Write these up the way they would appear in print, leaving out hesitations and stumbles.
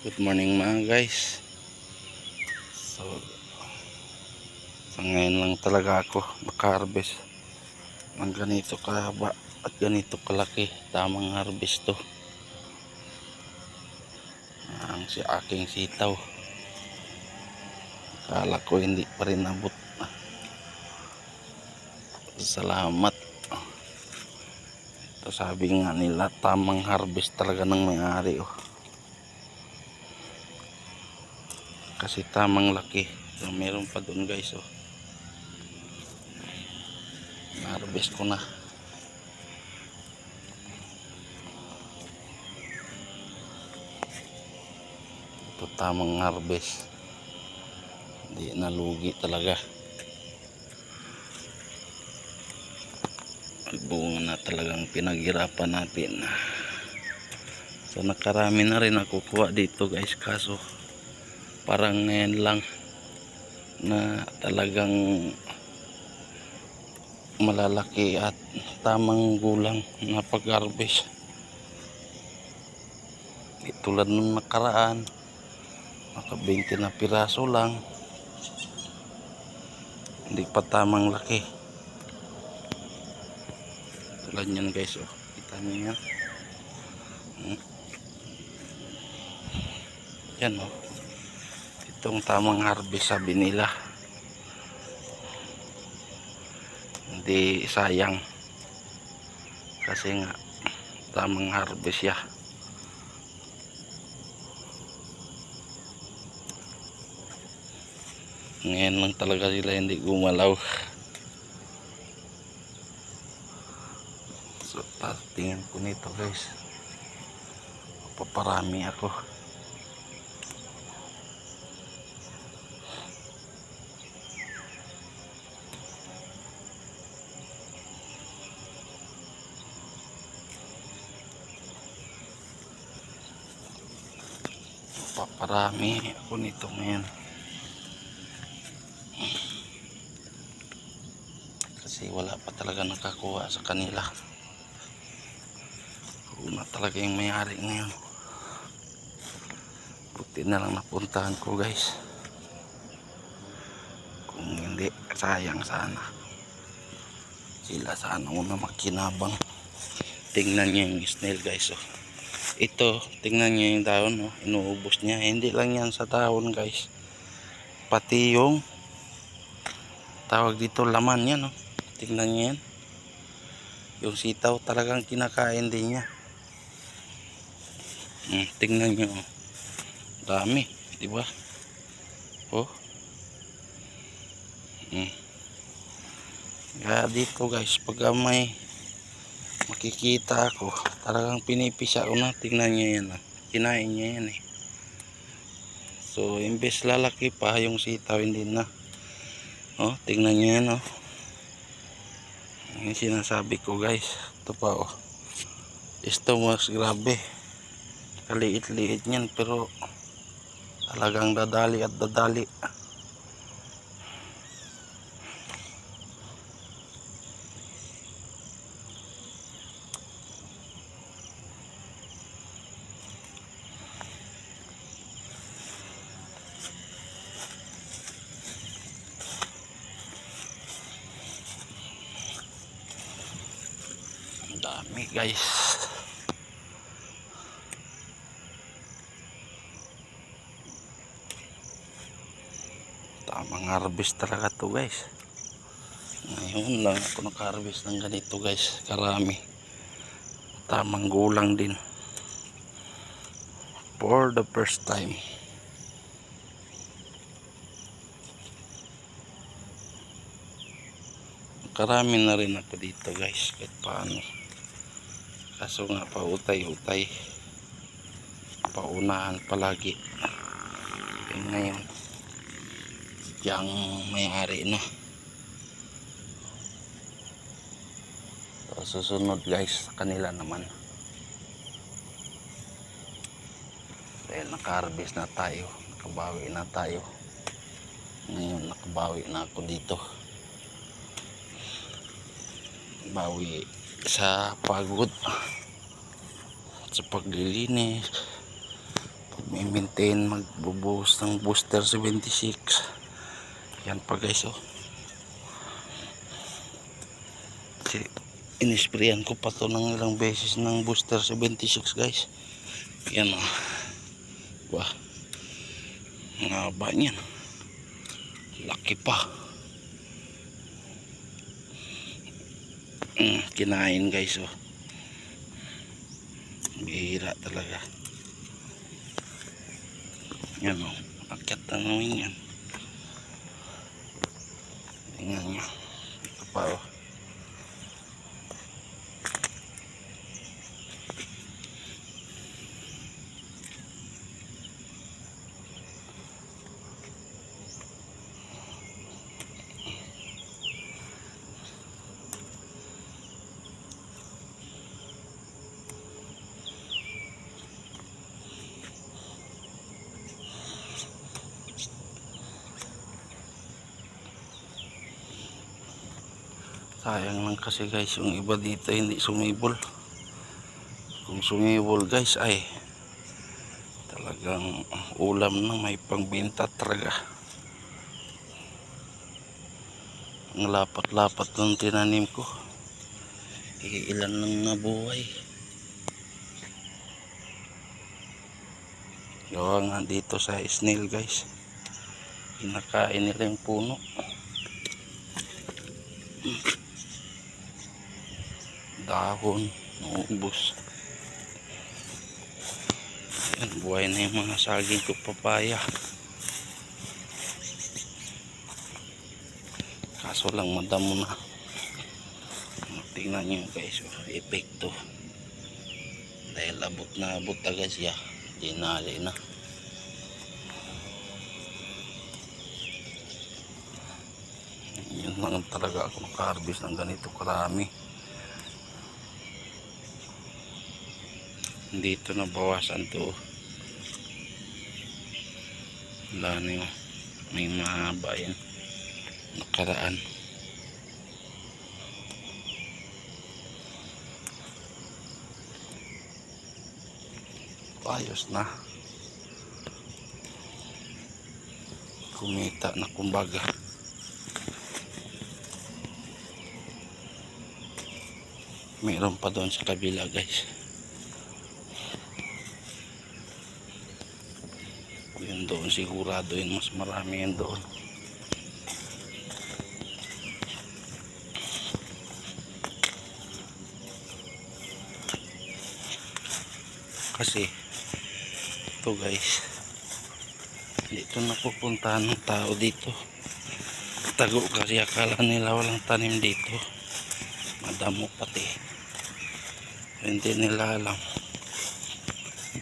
Good morning mga guys. So, sa ngayon lang talaga ako maka-harvest ng ganito kahaba at ganito kalaki. Tamang harvest to. Ang si aking sitaw. Akala ko hindi pa rin abot. Salamat. Ito sabi nga nila tamang harvest talaga ng may-ari oh. Kasi tamang laki. So, meron pa doon guys oh. Na-harvest ko na. Ito tamang harvest. Hindi nalugi talaga. Bunga na talagang pinaghirapan natin. So nakarami na rin nakukuha dito guys, kaso parang ngayon lang na talagang malalaki at tamang gulang na pag-harvest. Tulad nung nakaraan, naka 20 na piraso lang, hindi pa tamang laki. Tulad yan guys oh, kita niyo yan. Yan oh, itong tamang harvest sabi nila. Hindi sayang kasi nga tamang harvest ya. Ngayon lang talaga sila hindi gumalaw. So tingin ko nito guys, paparami ako. Paparami ako nito ngayon. Kasi wala pa talaga nakakuha sa kanila. Una talaga yung may-ari ngayon. Buti na lang napuntahan ko guys. Kung hindi, sayang sana. Sila sana una makinabang. Tingnan nyo yung snail guys oh. Ito, tingnan nyo yung dahon oh. Inuubos niya. Hindi lang yan sa dahon guys, pati yung tawag dito laman yan oh. Tingnan nyo yan. Yung sitaw talagang kinakain din niya. Tingnan nyo oh. Dami, diba? Oh. Kaya dito guys, pag may makikita ako, talagang pinipisa ko na. Tingnan nyo yan oh. Kinain niya yan eh. So imbes lalaki pa yung sitaw, hindi na. Oh, tingnan nyo yan oh. Yung sinasabi ko guys. Ito pa oh. Ito mas grabe. Kaliit-liit niyan pero talagang dadali at dadali. Ang dami guys. Tamang harvest talaga to guys. Ngayon lang ako naka-harvest ng ganito guys, karami. Tamang gulang din. For the first time. Karami na rin ako dito guys, kahit paano. Kaso nga pautay-utay. Paunahan palagi. Yung ngayon, yang may-ari na. So, susunod guys, kanila naman. Dahil naka-harvest na tayo, nakabawi na tayo. Ngayon nakabawi na ako dito. Bawi sa pagod, sa paglilinis, Mag-maintain, magbubuhos ng booster 76. Yan pa guys oh. Inisprayan ko pa to ng ilang beses ng booster 76 guys. Yan oh. Wah, ang haba niyan, laki pa. Kinain guys oh. Bihira talaga. Yan o, akyat na namin yan. Tingnan nyo, ito pa o. Sayang lang kasi guys, yung iba dito hindi sumibol. Kung sumibol guys ay talagang ulam na, may pangbenta talaga. Ang lapat-lapat ng tinanim ko, ilan lang nabuhay. Gawa nga dito sa snail guys, kinakain nila yung puno. Dahon, naubos. Yan, buhay na yung mga saging ko papaya. Kaso lang madamo na. Tingnan nyo guys, epekto. Dahil abot na abot agad siya, dinali na. Yun lang talaga ako naka-harvest ng ganito karami. Dito na bawasan to. Wala na yun, may mahaba yan nakaraan. Ayos na, kumita na kumbaga. Mayroon pa doon sa kabila guys. Yun doon sigurado yun, mas marami yun doon. Kasi ito guys, dito napupuntahan ng tao dito. Tago kasi akala nila walang tanim dito, madamo pati. Hindi nila alam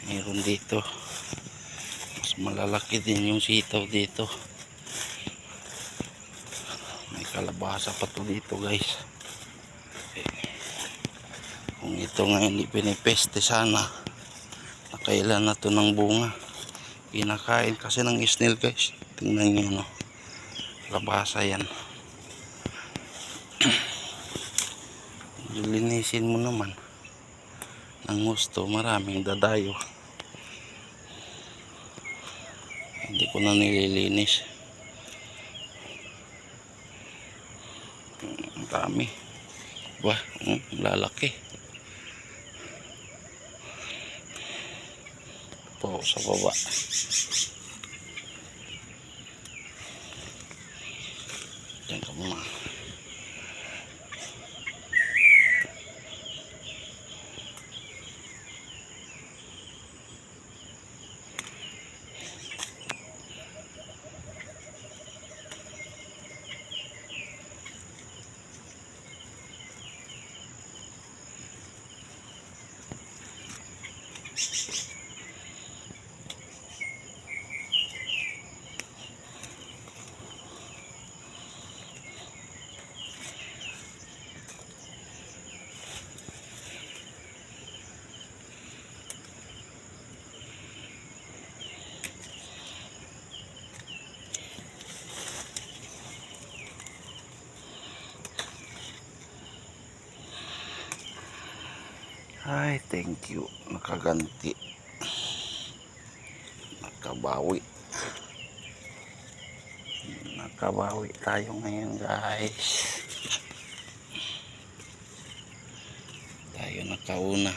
mayroon dito. Mas malalaki din yung sitaw dito. May kalabasa pa to dito guys. Kung ito nga hindi pinipeste sana, nakailan na to ng bunga. Kinakain kasi ng snail guys. Tingnan nyo no, labasa yan. Linisin mo naman ng gusto, maraming dadayo. Hindi ko na nililinis. Ang dami. Wah, lalaki. Po sa baba. Diyan ka muna. Ay, thank you. Nakaganti. Nakabawi tayo ngayon guys. Tayo nakauna.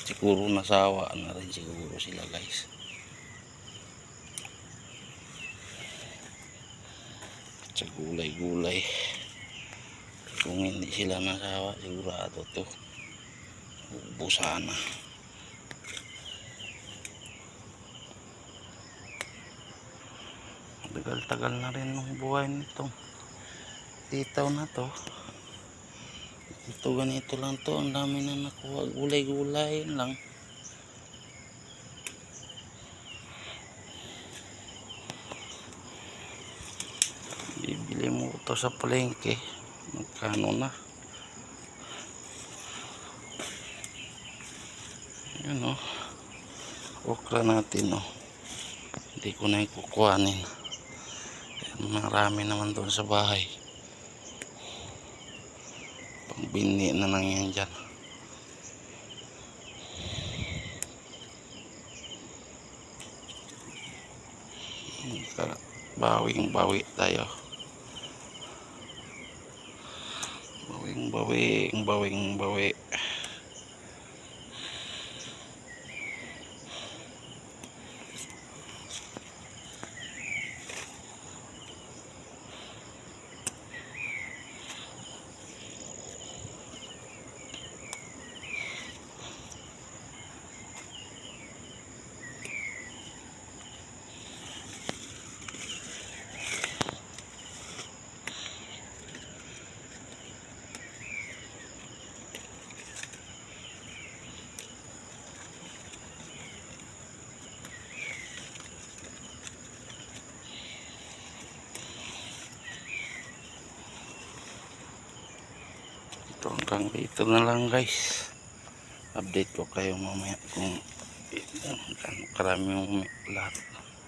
Siguro nasawa na rin siguro sila guys. Sa gulay-gulay. Kung hindi sila nasawa, sigurado to ubusan na. Tagal-tagal na rin ng buhay nitong titaw na to. Ito ganito lang to, ang dami na nakuha, gulay-gulay lang. Bibili mo ito sa palengke, magkano na. Yun o, okra natin o, hindi ko na ikukuhanin. Marami naman doon sa bahay, pangbini na lang yan dyan. Bawing-bawi tayo. Bawing-bawi. Hanggang dito na lang guys. Update ko kayo mamaya kung karami yung lahat.